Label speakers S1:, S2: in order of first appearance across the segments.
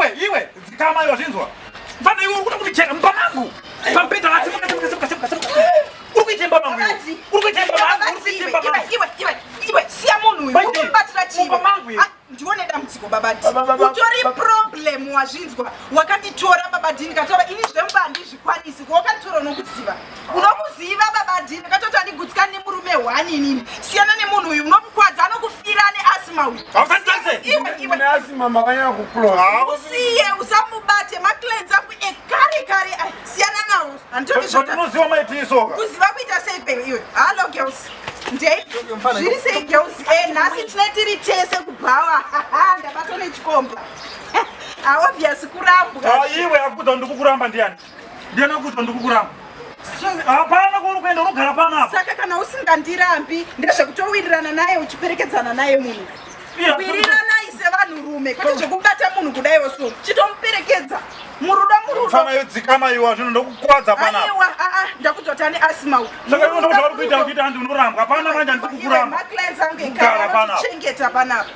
S1: iwe kama hiyo zinzwa mfano iwe ukuta kunicheka mbanangu pampeta lazima urukuitemba mangu
S2: iwe siya munhu uyu ukumbatira chivo ndione dambudziko babati utori problem wazvinzwa wakanditora babadhini katora ini zvemba handizvikwanisi wakanditora unokuziva babadhini katoti andigutsikana nemurume hwaninini siyana nemunhu uyu unomukwadza anokufira neasima uyu usiye usamubate maclens aku ekare siyana nawo handikuziva kuita sei pe iwe hallo girls zviri sei girls nhasi tinetiri tese kubhawa ndabata nechikomba obvious kurambwa
S1: iwe akuudza ndikukuramba ndiani akuudza ndikukuramba hapana kuuri kuenda unogara panapa
S2: saka kana usingandirambi ndezvekutowirirana naye uchiperekedzana naye munhu wiriranai sevanhurume kwete zvekubata munhu kudaiwo so chitomuperekedza murudo
S1: fana yodzikama iwa zvino ndokukwadza panapa
S2: aiwa ndakudzota neasima
S1: saka iwe ndozvauri kuita kuita handi unorambwa hapana manje handikukuramba
S2: maclens angu ekanotichengeta panapa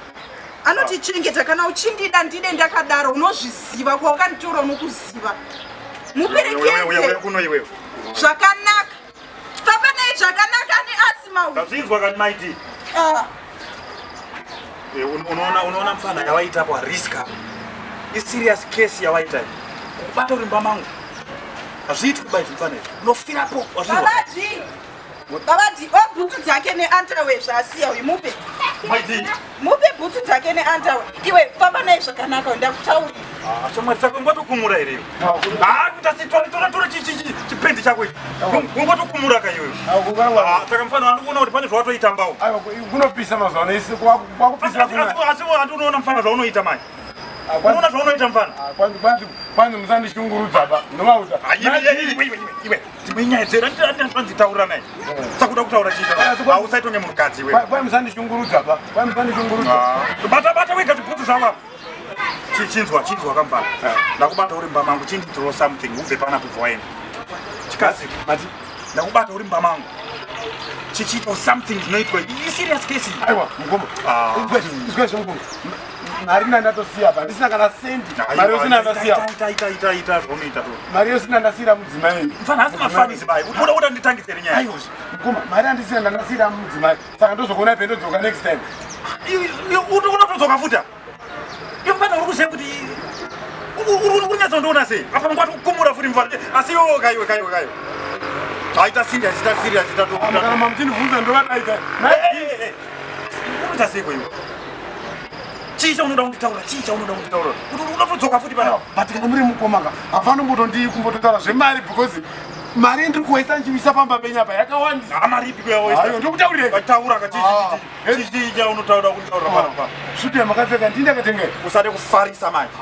S2: anotichengeta kana uchindida ndide ndakadaro unozviziva kwawakanditora unokuziva muperekedze
S1: kuno iwewe
S2: zvakanaka famba naye zvakanaka neasima
S1: ndazvinzwa kani maiti unoona mfana yawaitapo hariska iserious case yawaita kubata urimba mangu hazviiti kubaiti mfana unofirapo
S2: babadi bhutsu dzake neantawe zvaasiya uyu mupe bhutsu dzake neantawe iwe famba naye zvakanaka ndakutaurira
S1: shamwari saka ungatokumura here tora chipendi chako ichi ungotokumura ka iwewe saka mfana andikuona kuti pane zvawatoitambawo
S3: kunopisa mazuva ese kwakupisiraasi
S1: handi unoona mfana zvaunoita manje unoona zvaunoita mfana
S3: kwanzi musandishungurudzaba nomauta
S1: iwe dzimenyaya dzera ndanditaurira naye sakuda kutaura chiausaitoge munhukadzi iwe
S3: kwai musandishungurudzaba
S1: bata wega zvibhutsu zvavo chinzwa kamfana ndakubata uri mba mangu chinditiro something ubve panapo bvawaenda chikazi ndakubata uri mba mangu chichiita something zvinoitwa iserious case
S3: aiwa mukoma izwezve mukoma mari ndandatosiya pa ndisina kana sendi mari yosina ndasiya
S1: ita zvaunoita to
S3: mari yosina ndasiyira mudzimai
S1: mfana asi mafanizi bai unoda nditangitsere nyaya
S3: aiwa mukoma mari handisina ndandasiyira mudzimai saka ndozokuona pendodzoka next time
S1: unotodzoka futa iyo mfana uri kuziva kuti uri nyatsandiona sei apa ngwati kukumura futi mfana asi iwo kaiwe aita serious
S3: kana mamutindibvunza ndovadaita
S1: unoita seiko iwe chii chaunoda kunditaura kuti unotodzoka futi panapa
S3: but kana muri mukomaka hapanombotondii kumbototaura zvemari because mari ndiri kuwaisa nchivisa pamba penyapa yakawandisa
S1: mari ipi kuyawaisa
S3: ndokutauriraitaura
S1: kachii chaunotaura kunditaura panapa
S3: suti yamakapfeka ndii ndakatenga
S1: usade kufarisa manje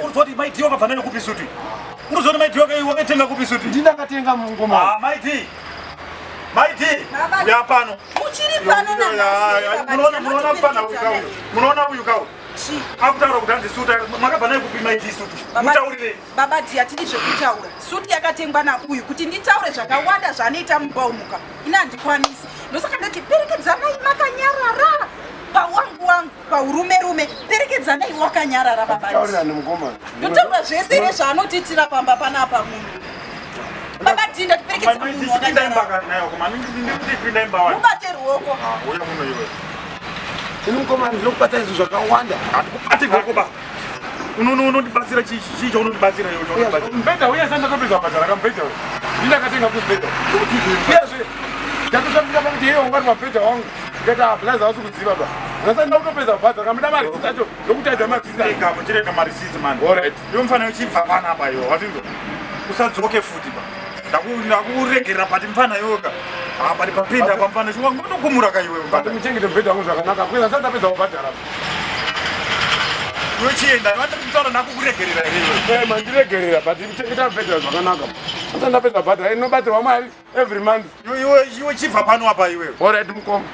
S1: uruzoti maiti wakabva nayo kupi suti uruzoti maiti wakatenga kupi suti
S3: ndii ndakatenga mungoma
S1: maiti uya pano
S2: muchiri pano
S1: munoona uyu kau akutaura kuti hanzi suti makabva nayo kupi maiti suti mutaurire
S2: babadhi hatidi zvekutaura suti yakatengwa nauyu kuti nditaure zvakawanda zvaanoita mubaumuka ina handikwanisi ndosaka ndati perekedzanai makanyarara pawangu paurume perekedzanai wakanyarara babadhi ndotaura zvese nezvaanotitira pamba panapa munhu babadhi ndatiperekedza munhu wakanyarara ruoko
S3: ini mukomana ndinokubata izvo zvakawanda
S1: handikubati gokoba unondibatsira chii chaunondibatsira
S3: mubhedha uye sandatopedza bhadhara kamubhedha uyu ndindakatenga kumubhedha uyezve ndatosvambira pakuti iye ungati mabhedha wangu ndikati ablaza hausi kudziva ba nasati ndakutopedza bhadhara kamuda marisiti acho ndokutaidza
S1: muchirega marisiti man iwe mfana uchibva panapa iwo watinzo usadzoke futi ba ndakuregerera pati mfana yoga pati papinda pamfana ngotokumura kaiwe
S3: but muchengete mubhedha wangu zvakanaka kueza ndisati ndapedza kubhadhara
S1: uchienda vandikutaura ndakukuregerera iwe
S3: mandiregerera but muchengeta mubhedha zvakanaka ndisati ndapedza bhadhara inobatirwa mari every month
S1: iwe chibva pano apa iwewe
S3: alright mukoma